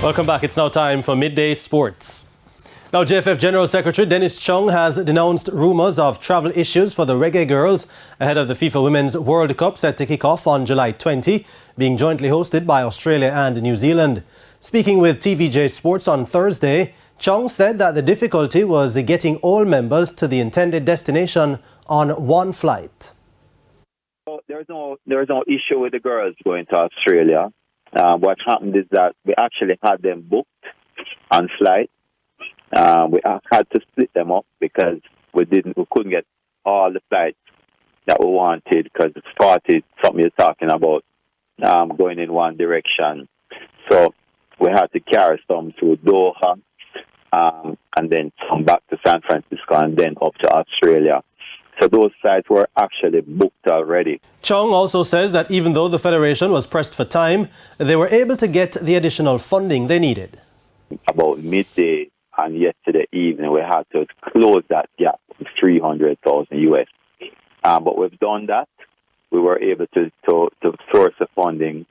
Welcome back. It's now time for Midday Sports. Now, JFF General Secretary Dennis Chung has denounced rumours of travel issues for the reggae girls ahead of the FIFA Women's World Cup set to kick off on July 20, being jointly hosted by Australia and New Zealand. Speaking with TVJ Sports on Thursday, Chung said that the difficulty was getting all members to the intended destination on one flight. There's no issue with the girls going to Australia. What happened is that we actually had them booked on flight. We had to split them up because we couldn't get all the flights that we wanted because it's 40 something you're talking about going in one direction. So we had to carry some through Doha and then come back to San Francisco and then up to Australia. So those flights were actually booked already. Chung also says that even though the Federation was pressed for time, they were able to get the additional funding they needed. About midday and yesterday evening, we had to close that gap of 300,000 US. But we've done that. We were able to source the funding,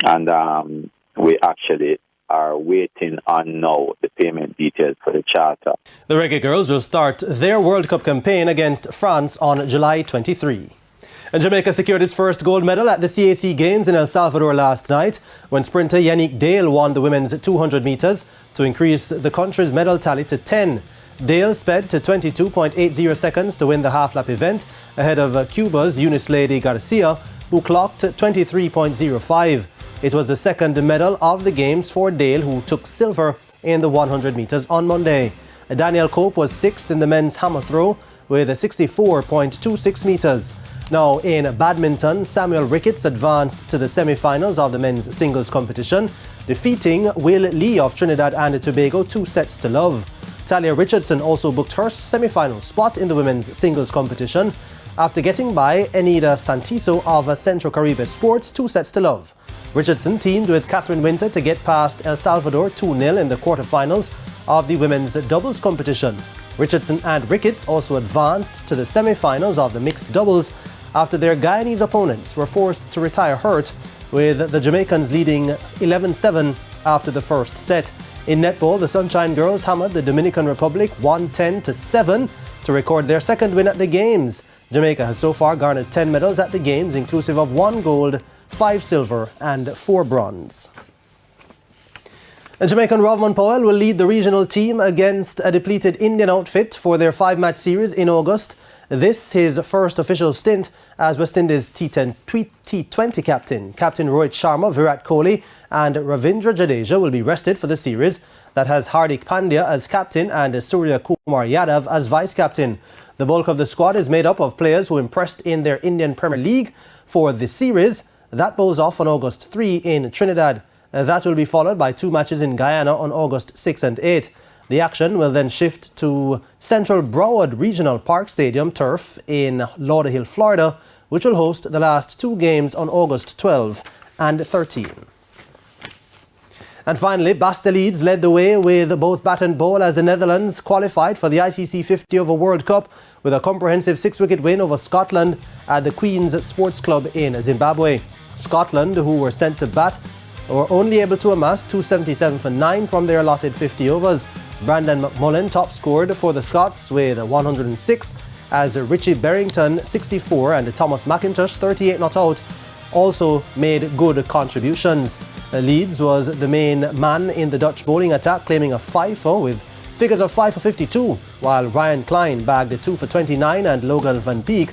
and we actually are waiting on now the payment details for the charter. The Reggae Girls will start their World Cup campaign against France on July 23. And Jamaica secured its first gold medal at the CAC Games in El Salvador last night when sprinter Yannick Dale won the women's 200 metres to increase the country's medal tally to 10. Dale sped to 22.80 seconds to win the half-lap event ahead of Cuba's Eunice Lady Garcia, who clocked 23.05. It was the second medal of the Games for Dale, who took silver in the 100 metres on Monday. Daniel Cope was sixth in the men's hammer throw with 64.26 metres. Now in badminton, Samuel Ricketts advanced to the semi-finals of the men's singles competition, defeating Will Lee of Trinidad and Tobago 2-0. Talia Richardson also booked her semi-final spot in the women's singles competition after getting by Enida Santiso of Centro Caribe Sports 2-0. Richardson teamed with Catherine Winter to get past El Salvador 2-0 in the quarterfinals of the women's doubles competition. Richardson and Ricketts also advanced to the semi-finals of the mixed doubles after their Guyanese opponents were forced to retire hurt, with the Jamaicans leading 11-7 after the first set. In netball, the Sunshine Girls hammered the Dominican Republic 110-7 to record their second win at the Games. Jamaica has so far garnered 10 medals at the Games, inclusive of 1 gold, 5 silver and 4 bronze. And Jamaican Rovman Powell will lead the regional team against a depleted Indian outfit for their 5-match series in August. This his first official stint as West Indies T20 captain. Captain Rohit Sharma, Virat Kohli and Ravindra Jadeja will be rested for the series that has Hardik Pandya as captain and Surya Kumar Yadav as vice-captain. The bulk of the squad is made up of players who impressed in their Indian Premier League for the series. That bowls off on August 3 in Trinidad. That will be followed by 2 matches in Guyana on August 6 and 8. The action will then shift to Central Broward Regional Park Stadium turf in Lauderhill, Florida, which will host the last 2 games on August 12 and 13. And finally, Basta Leeds led the way with both bat and ball as the Netherlands qualified for the ICC 50 Over World Cup with a comprehensive 6-wicket win over Scotland at the Queen's Sports Club in Zimbabwe. Scotland, who were sent to bat, were only able to amass 277 for 9 from their allotted 50 overs. Brandon McMullen top scored for the Scots with 106 as Richie Berrington 64 and Thomas McIntosh 38 not out also made good contributions. Leeds was the main man in the Dutch bowling attack, claiming a 5-for with figures of 5 for 52, while Ryan Klein bagged a 2 for 29 and Logan Van Beek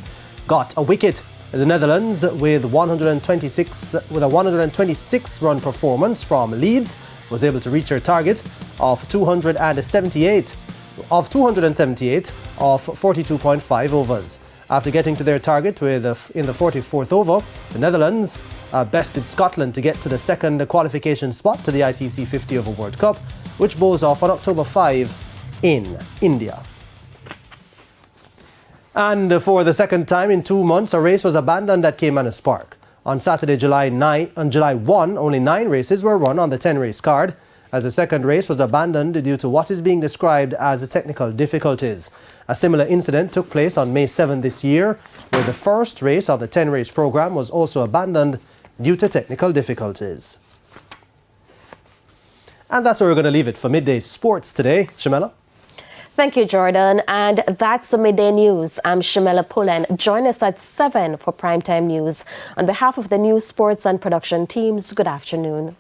got a wicket. The Netherlands, with a 126 run performance from Leeds, was able to reach their target of 278 of 42.5 overs. After getting to their target in the 44th over, the Netherlands bested Scotland to get to the second qualification spot to the ICC 50 Over World Cup, which bowls off on October 5 in India. And for the second time in 2 months, a race was abandoned at Caymanas Park. On Saturday, July 1, only 9 races were run on the 10-race card, as the second race was abandoned due to what is being described as technical difficulties. A similar incident took place on May 7 this year, where the first race of the 10-race program was also abandoned due to technical difficulties. And that's where we're going to leave it for Midday Sports today. Shamela? Thank you, Jordan. And that's the Midday News. I'm Shamela Pullen. Join us at 7 for Primetime News. On behalf of the news, sports and production teams, good afternoon.